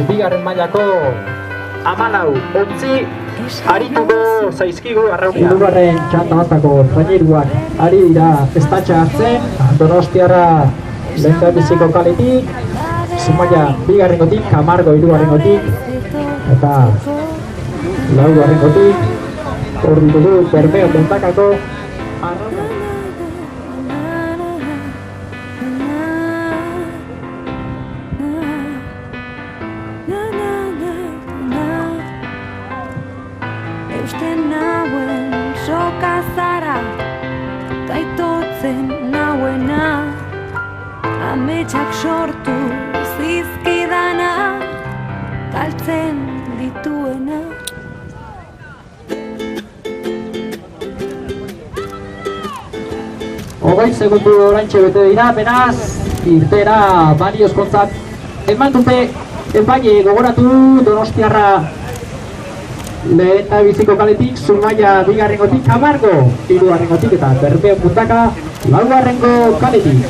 bigarren mailako 14 arituko zaizkigu arraunean. Hirugarren txanda batako traineruak ari dira estatxa hartzen, Donostiarra lehendabiziko kaletik, Zumaia bigarrengotik, Camargo hirugarrengotik, eta laugarrengotik, hor ditugu Bermeo Montakako Eusten nauen soka zara, taitotzen nauena, ametsak sortu zizkidana, galtzen dituena. Hogei segundu oraintxe bete dira, beraz, irtera baliozkontzat eman dute, epaile gogoratu Donostiarra lehendabiziko kaletik, Zumaia bigarrengotik, Camargo hirugarrengotik eta Bermeo Montaka laugarrengo kaletik.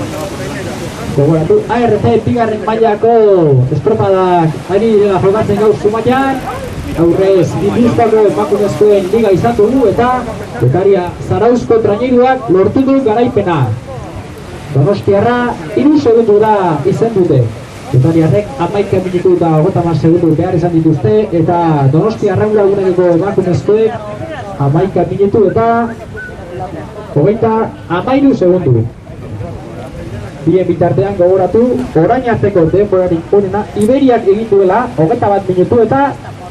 Gogoratu, ART bigarren mailako estropadak ari dira jokatzen gaur Zumaian, aurrez Gipuzkoako emakumezkoen liga izatu du eta Bekaria Zarauzko traineruak lortu du garaipena. Donostiarra 3 segundu da izen dute. Betariarrek 11 minutu eta 30 segundu behar izan dituzte eta Donostiarra uraguneko emakumezkoek 11 minutu eta 13 segundu. Bien bitartean gogoratu, orain arteko denborarik onena Iberiak egin duela 21 minutu eta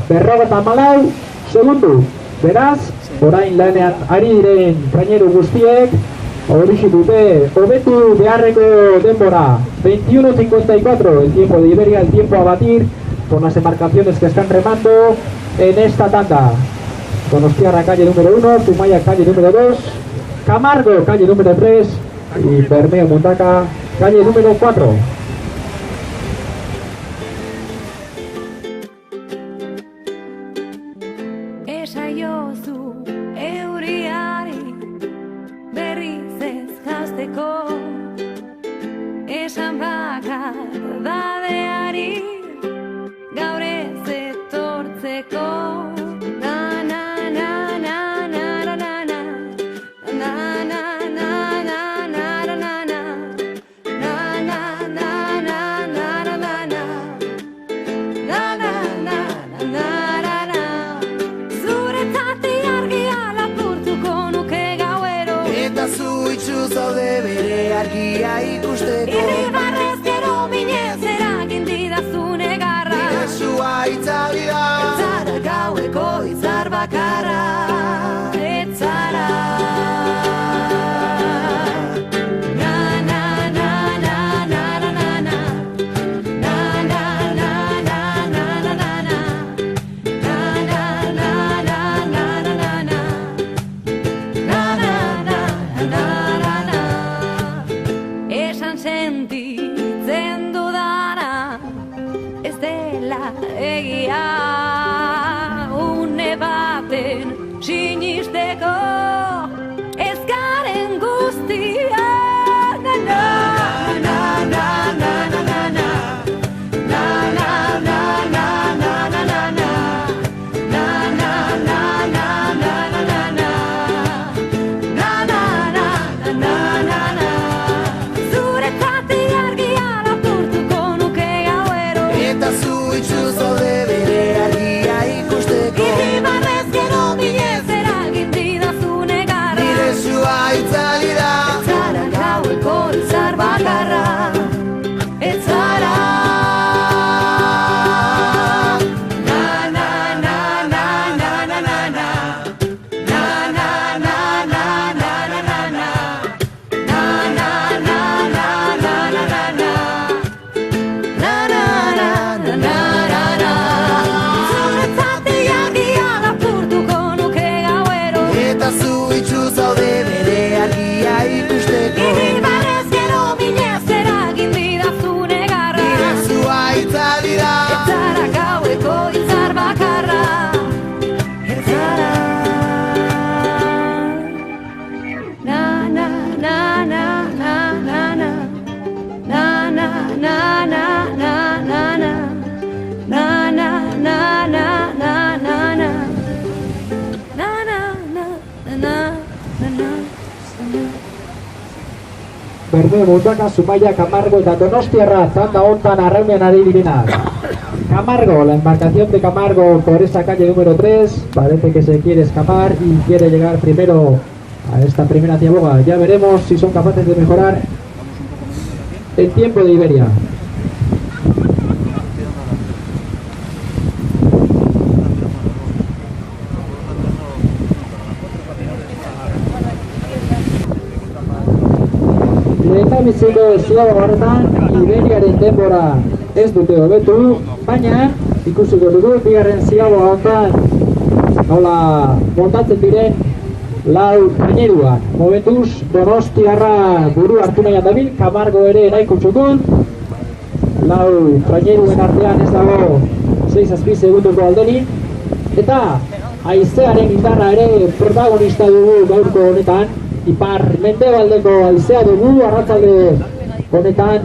54 segundu. Beraz, orain lanean ari diren traineru guztiek horixe dute hobetu beharreko denbora 21:54, el tiempo de Iberia, el tiempo a batir con las embarcaciones que están remando en esta tanda. Donostiarra calle número 1, Zumaia calle número 2, Camargo calle número 3 y Bermeo Montaka calle número 4. Esaiozu euriari berriz ez jazteko, esan bakar dadeari gaur ez etortzeko. Na na na na na na na na na na na na na na na zaude bere argia ikusteko. Irribarrez gero minez eragin didazune garra, Iresua itzali da, etzara gaueko izar bakarra, etzara. Sentitzen dudana ez dela egia, une baten sinisteko ez garen guztia. Na na na na na na na na na na na na na na na na zaude bere argia ikusteko. Irribarrez gero minez eragin didazune garra, Iresua itzali da, etzara gaueko izar bakarra, etzara. zaude bere argia ikusteko. Irribarrez gero minez eragin didazune garra, Iresua itzali da, etzara gaueko izar bakarra, etzara. Na na na na na na na na na na na na na na Berde Mundaka, Zumaia, Camargo eta Donostiarra txanda hontan arraunean ari direnak. Camargo, la embarcación de Camargo por esa calle número 3, parece que se quiere escapar y quiere llegar primero a esta primera ciaboga. Ya veremos si son capaces de mejorar el tiempo de Iberia. Lehendabiziko ziaboga horretan Iberiaren denbora ez dute hobetu, baina ikusiko dugu bigarren ziaboga honetan nola montatzen diren lau traineruak. Momentuz Donostiarra buru hartu nahian dabil, Camargo ere nahiko txukun. Lau traineruen artean ez dago 6-7 segundoko aldenik. Eta haizearen indarra ere protagonista dugu gaurko honetan. Ipar mendebaldeko haizea dugu arratsalde honetan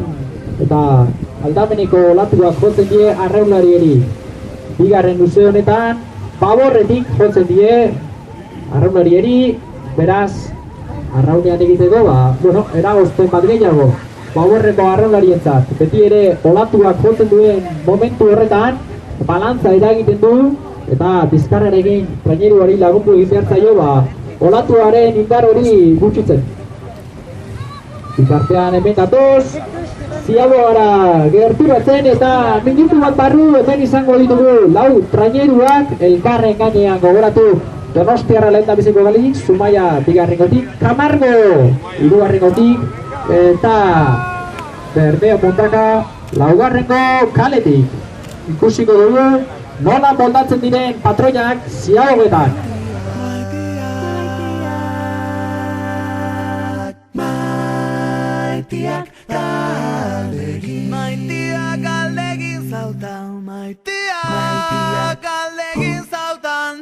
eta aldameneko olatuak jotzen die arraunlarieri. Bigarren luze honetan baborretik jotzen die arraunlarieri, beraz arraunean egiteko eragozpen bat gehiago baborreko arraunlarientzat. Beti ere olatuak jotzen duen momentu horretan balantza eragiten du eta bizkarrarekin traineruari lagundu egin behar zaio olatuaren indar hori gutxitzen. Bitartean hemen datoz, ziabogara gerturatzen eta minutu bat barru hemen izango ditugu lau traineruak elkarren gainean gogoratu. Donostiarra lehendabiziko galik, Zumaia bigarrengotik, Camargo hirugarrengotik eta Berdeo Mundaka laugarrengo kaletik. Ikusiko dugu nola moldatzen diren patroiak ziabogetan. Maitiak galdegin zautan, maitiak galdegin zautan,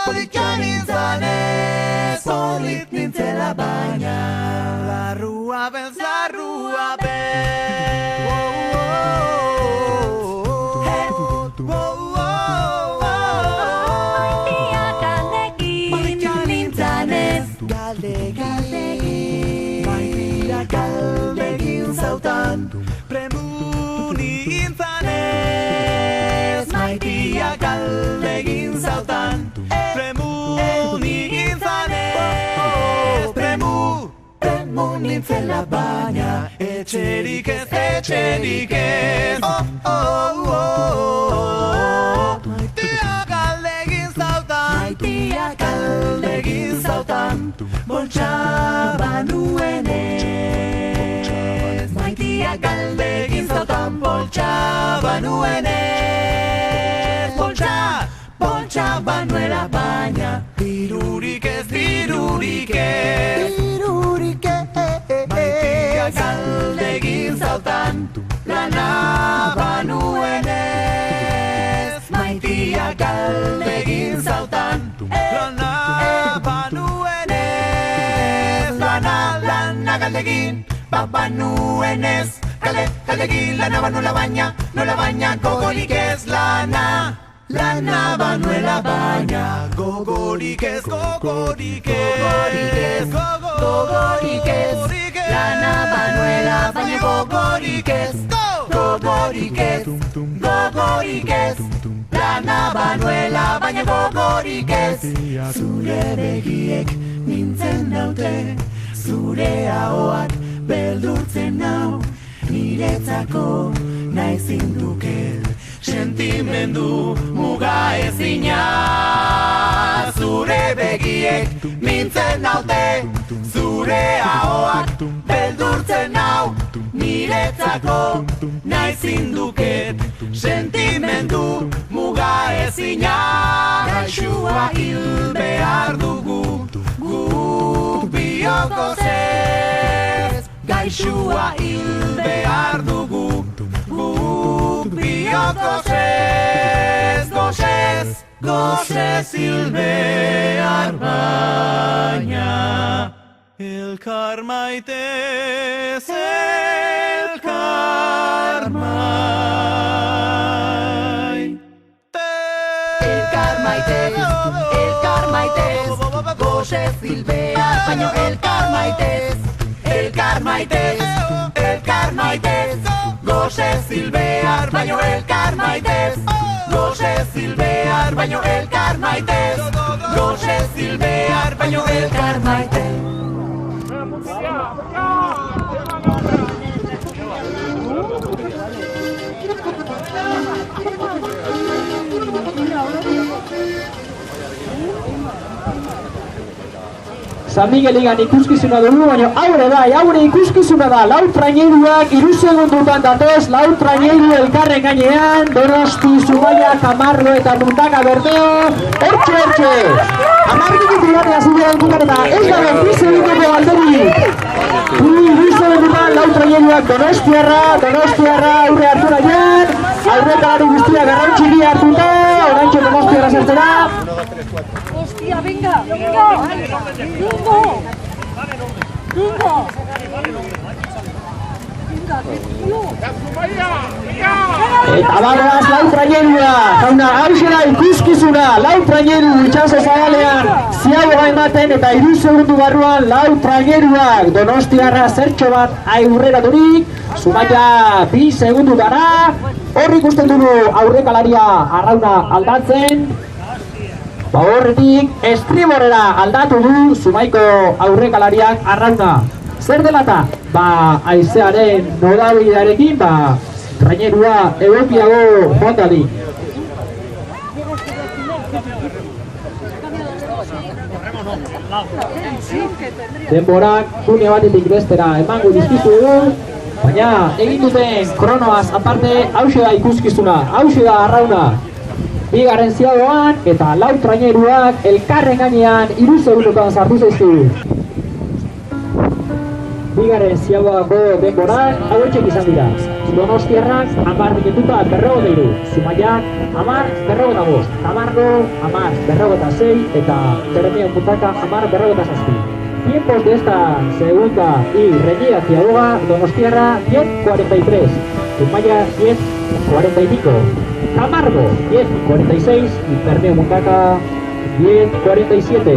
politxan nintzanez, polit nintzela baina, larrua ben, zarrua politxan nintzanez, galdegin zautan, premu nintzanez, maitiak galdegin zautan, premu nintzanez, premu nintzela baina, etxerik ez, maitiak galdegin zautan, boltsa banuenez, maitiak galdegin zautan, boltsa banuenez, boltsa banuela baina, dirurik ez, maitiak galdegin zautan, lana banuenez, maitiak galdegin zautan, lana banuenez, lana galdegin, banuenez, galdegin, lana banuela baina, nola baina, gogorik ez, lana banuela baina, gogorik ez, lana banuela baina, gogorik ez, lana banuela baina, gogorik ez. Zure begiek nintzen naute, zure ahoak beldurtzen nau, niretzako naizin duke sentimendu muga ezina. Zure begiek nintzen naute, zure ahoak beldurtzen nau, niretzako naizin duket sentimendu muga ezina. Gaixua hil behar dugu guk biokoz ez, gaixua hil behar dugu guk biokoz ez, gozez hil behar baina, elkar maitez, elkar maitez, elkar maitez, Gose Zilbear baino elkar maitez, elkar maitez, elkar maitez. Gose Zilbear baino elkar maitez, Gose Zilbear baino elkar maitez, Gose Zilbear baino elkar maitez. San Migueligan ikuskizuna dugu, baina aurre ikuskizuna da. Lau traineruak 3 segundutan datoz, lau traineru elkarren gainean, Donosti, Zumaia, Camargo eta Mundaka Berdeo, hortxe. 10 minutu batea zidean dugan eta ez dago 2 segunduko alderik. 2 segundutan lau traineruak Donostiarra aurre hartu nahian, aurrekalari guztia garrantxiki hartuta, oraintxe Donostiarra zertzera. Hostia, venga. Eta bagoaz lau trainerua, jauna, hauxe da ikuskizuna, lau traineru itxaso zabalean, ziaboga ematen eta 3 segundu barruan lau traineruak Donostiarra zertxo bat aurreraturik, Zumaia 2 segundu dara, hor ikusten dugu aurrekalaria arrauna aldatzen, horretik estriborera aldatu du Zumaiko aurrekalariak arrauna. Zer dela eta? Haizearen norabidearekin, trainerua egokiago joan dali. Denborak gune batetik bestera emango dizkizu dugu, baina egin duten kronoaz aparte hauxe da ikuskizuna, hauxe da arrauna. Bigarren ziagoan eta lau traineruak elkarren gainean 3 segundutan sartu zaizkigu. Bigarren ziagoako denboran hauetxek izan dira. Donostiarrak 10 minututa 53, Zumaiak 10:55, Camargo 10:56 eta Bermeo Mundaka 10:57. Tiempos de esta segunda y reñida ciagoga, Donostiarra 10:43, Zumaya 10:45. Camargo 10:46 y Bermeo Mundaka 10:47.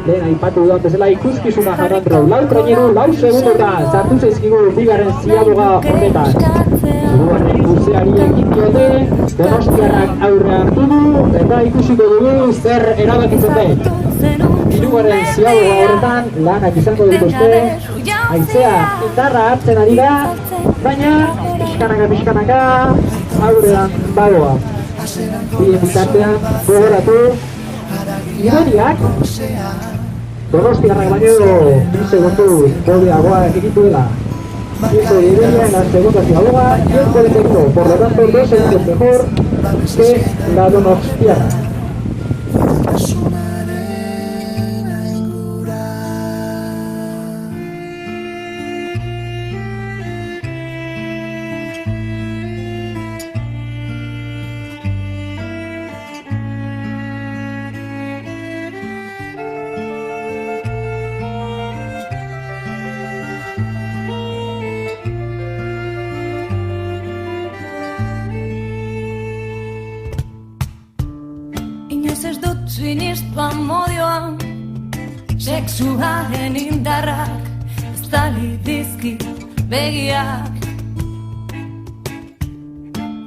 Lehen aipatu dudan bezala ikuskizuna jarrandro, lau traineru, lau segundotan sartu zaizkigu bigarren ziaboga horretan. Hirugarren kurseari ekin diote, Donostiarrak aurre hartu du eta ikusiko dugu zer erabakitzen den. Hirugarren ziaboga horretan lanak izango dituzte, haizea indarra hartzen ari da, baina pixkanaka aurrean bagoa. Bien bitartean gogoratu, Iberiak Donostiarrak baino 2 segundu hobeagoa egin duela. Tiempo de Iberia en la segunda ciaboga 10:41, por lo tanto 2 segundos mejor que la Donostiarra. Ez dut sinistu amodioan, sexuaren indarrak estali dizkit begiak.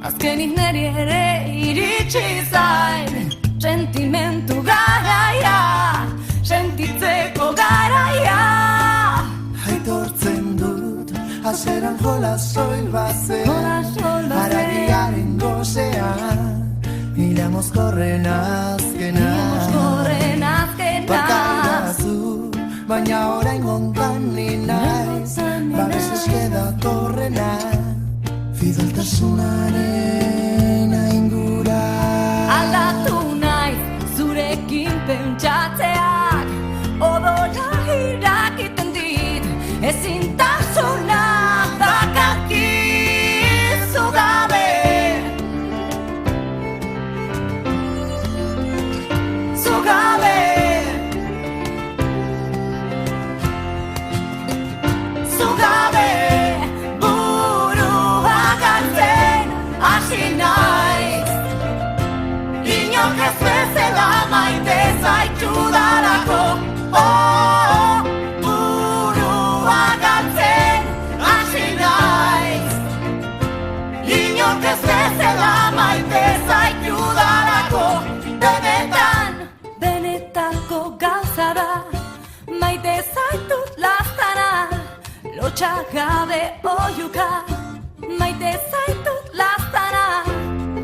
Azkenik neri ere iritsi zain, sentimentu garaia, sentitzeko garaia. Aitortzen dut, hasieran jola soil bazen, haragiaren gozean. Mila mozkorren azkena, bakaidazu, baina orain gontan ni naiz, babes eskeda torrena, fideltasunaren aingura. Aldatu naiz zurekin pentsatzeak, odola irakiten dit, ezintasuna dakarkizu gabe. Zugabe, burua galtzen hasi naiz, inok ez bezala maite zaitu dara. Otsagabe oiuka, maite zaitut laztana,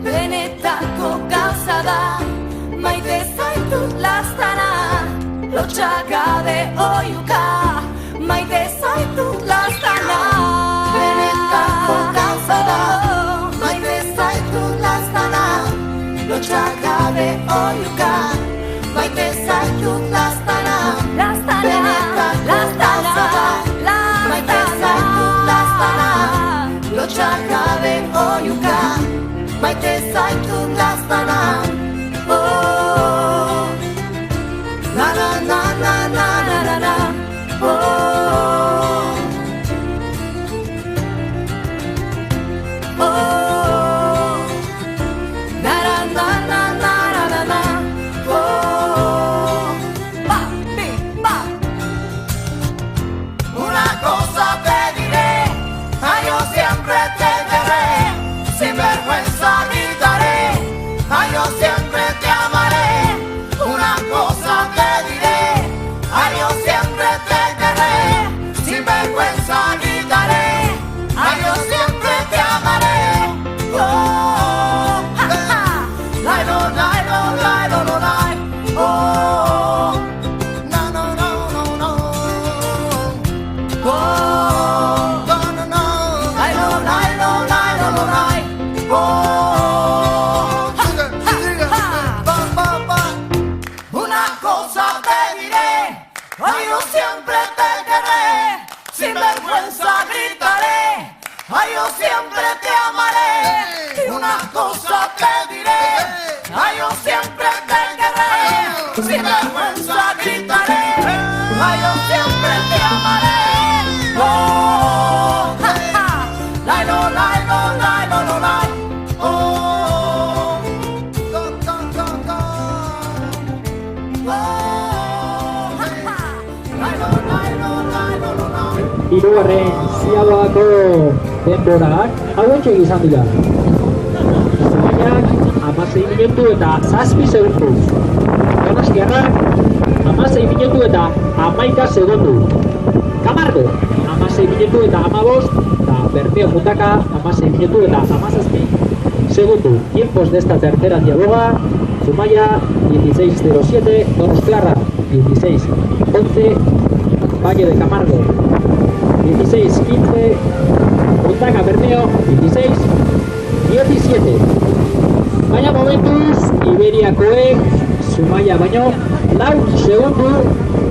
benetako gauza da, maite zaitut laztana. Otsagabe oiuka, maite zaitut laztana, benetako gauza da, maite zaitut laztana. Otsagabe oiuka, maite zaitut laztana, laztana, laztana. Lotsagabe oiuka, maite zaitut laztana. Oh, na na na na na na na na. Oh, oh, na na na na na na na. Oh, pa, pi, pa. Una cosa te diré, ay, yo siempre te veré, sin vergüenza gritaré, ay, yo siempre te amaré. Una cosa te diré, ay, yo siempre te querré, sin vergüenza gritaré, ay, yo siempre te amaré. Oh, ja, ja, lai, lo, lai, lo, lai, lo, lo, lai. Oh, no, no, no, no, no. Oh, no, no, no. Lai, lo, lai, lo, lai, lo, lo, lai. Oh, sigue, sigue, va, va, va. Una cosa te diré, ay, yo siempre te querré, sin vergüenza gritaré, ay, yo siempre te amaré. Una cosa te diré, ay, yo siempre te querré, sin vergüenza gritaré, ay, yo siempre te amaré. Oh, ja, ja, lai, lo, lai, lo, lai, lo, lo, lai. Oh, go, go, go, go. Oh, ja, ja, lai, lo, lai, lo, lai, lo, lo, lai. Hirugarren ziaboako denborak hauetxe izan dira. Zumaiak 16 minutu eta 7 segundu. Donostiarrak 16 minutu eta 11 segundu. Camargo 16 minutu eta 15, eta Bermeo Mundaka 16 minutu eta 17 segundo. Tiempos de esta tercera dialoga: Zumaya 16:07, Donostiarra 16:11, Valle de Camargo 16:15, Mundaka Bermeo 16:17. Baina momentuz, Iberiakoek Zumaya baino 4 segundu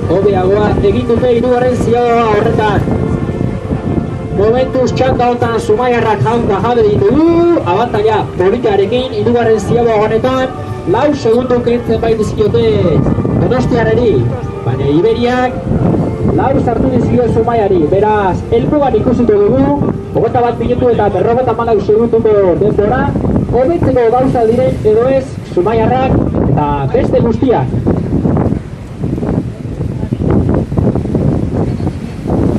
hobeagoa egin dute hirugarren ziaboga horretan. Momentuz txanda honetan Zumaiarrak jaunka jabe ditugu, abantaila politarekin hirugarren ziaboga honetan 4 segundu kentzen bai dizkiote Donostiarreri, baina Iberiak 4 sartu dizkio Zumaiari. Beraz, helmugan ikusiko dugu 21 minutu eta 54 segunduko denbora, hobetzeko gauza diren edo ez Zumaiarrak eta beste guztiak.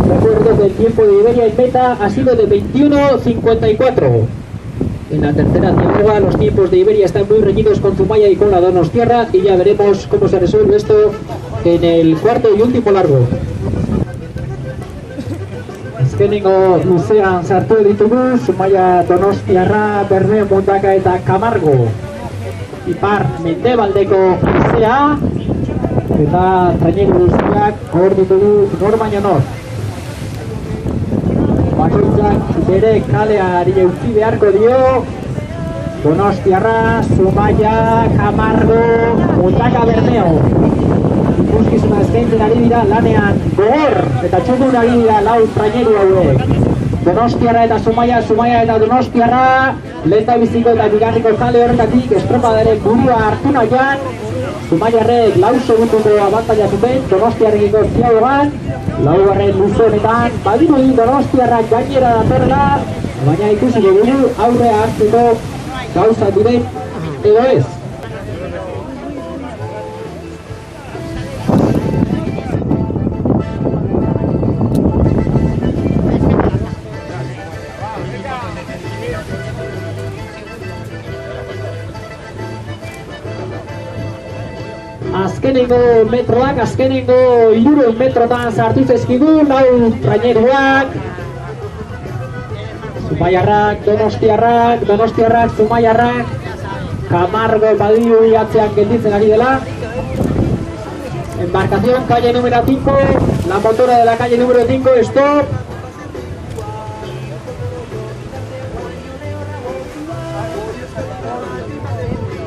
Recuerdo que el tiempo de Iberia en meta ha sido de 21:54. En la tercera dialoga los tiempos de Iberia están muy reñidos con Zumaya y con la Donostiarra, y ya veremos cómo se resuelve esto en el cuarto y último largo. Azkenengo luzean sartu ditugu Zumaya, Donostiarra, Bermeo Mundaka eta Camargo. Ipar mendebaldeko haizea eta traineru guztiak hor ditugu nor baino nor. Bakoitzak bere kaleari eutzi beharko dio. Donostiarra, Zumaya, Camargo, Mundaka, Bermeo. Ikuskizuna eskaintzen ari dira lanean gogor eta txukun ari dira 4 traineru hauek. Donostiarra eta Zumaya, Zumaya eta Donostiarra, lehen biziko eta bigarriko kale horretatik estropadaren burua hartu nahian. Zumaiarrek 4 segunduko abantaila zuten Donostiarrekiko ziabogan, 4. luze honetan, badirudi Donostiarrak gainera datorrela, baina ikusiko dugu aurrea hartzeko gauza diren edo ez. azkenengo metroak, azkenengo 300 metrotan sartu zaizkigu, lau traineruak. Zumaiarrak, Donostiarrak, Zumaiarrak. Camargo badiru atzean gelditzen ari dela. Embarcación, calle número 5, la motora de la calle número 5, stop.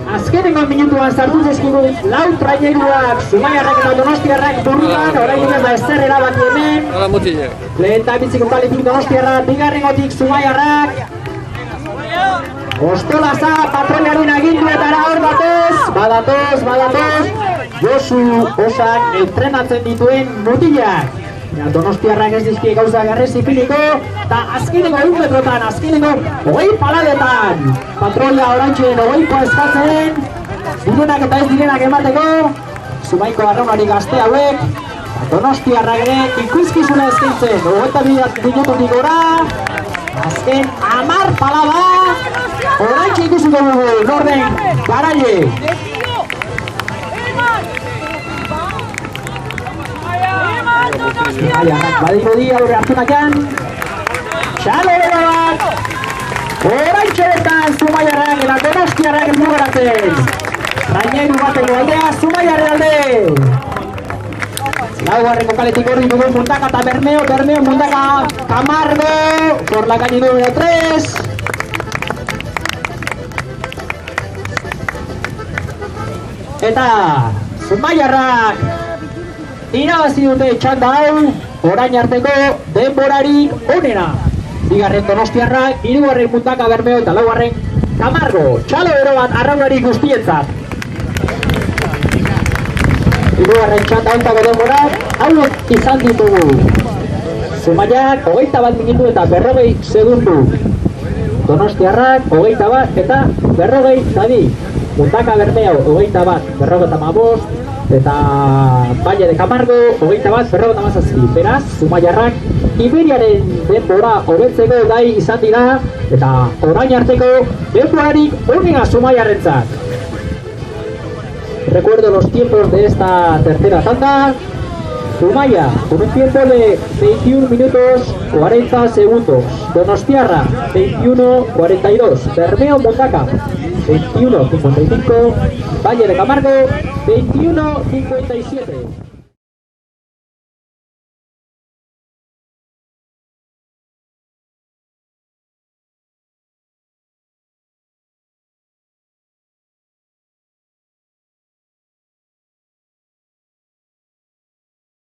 Azkenengo minutuan sartu zaizkigu lau traineruak, Zumaiarrak eta Donostiarrak burruan, orain ez da ezer erabaki hemen. Hala mutile. Lehen da bitziko taletik Donostiarrak, bigarrengotik Zumaiarrak. Ostolaza patroiaren aginduetara hor badatoz, Josu Osak entrenatzen dituen mutilak. Donostiarrak ez dizkie gauza garrez ipiniko, eta azkenengo 100 metrotan, azkenengo 20 paladetan. Patroia orantxen 20 eskatzen, direnak eta ez direnak emateko, Zumaiko arraunari gazte hauek, Donostiarrak ere ikuskizuna eskaintzen, 22 minututik gora, azken 10 palada, orantxe ikusiko dugu, norden, garaile. Zumaiarrak badirudi aurre hartunakan, txalo bat, orantxe bertan Zumaiarrak eta Donostiarrak elmugaratzen. Traineru bateko aldea, Zumaiarren alde. Laugarreko kaletik horri dugu Mundaka eta Bermeo, Mundaka, Camargo, por la calle número 3. Eta Zumaiarrak irabazi dute txanda hau, orain arteko denborarik onena. Bigarren Donostiarrak, hirugarren Mundaka Bermeo eta laugarren Camargo. Txalo ero bat arraunari guztientzat. Hirugarren txanda hontako denborak, hauek izan ditugu. Zumaiak 21 minutu eta 40 segundu. Donostiarrak 21 eta 42. Mundaka Bermeo 21, 45. Eta Valle de Camargo 21, 47. Beraz, Zumaiarrak Iberiaren denbora hobetzeko gai izan dira, eta orain arteko denborarik onena Zumaiarrentzat. Recuerdo los tiempos de esta tercera tanda. Zumaia con un tiempo de 21 minutos 40 segundos. Donostiarra 21:42. Bermeo Mundaka 21:55. Valle de Camargo 21:57.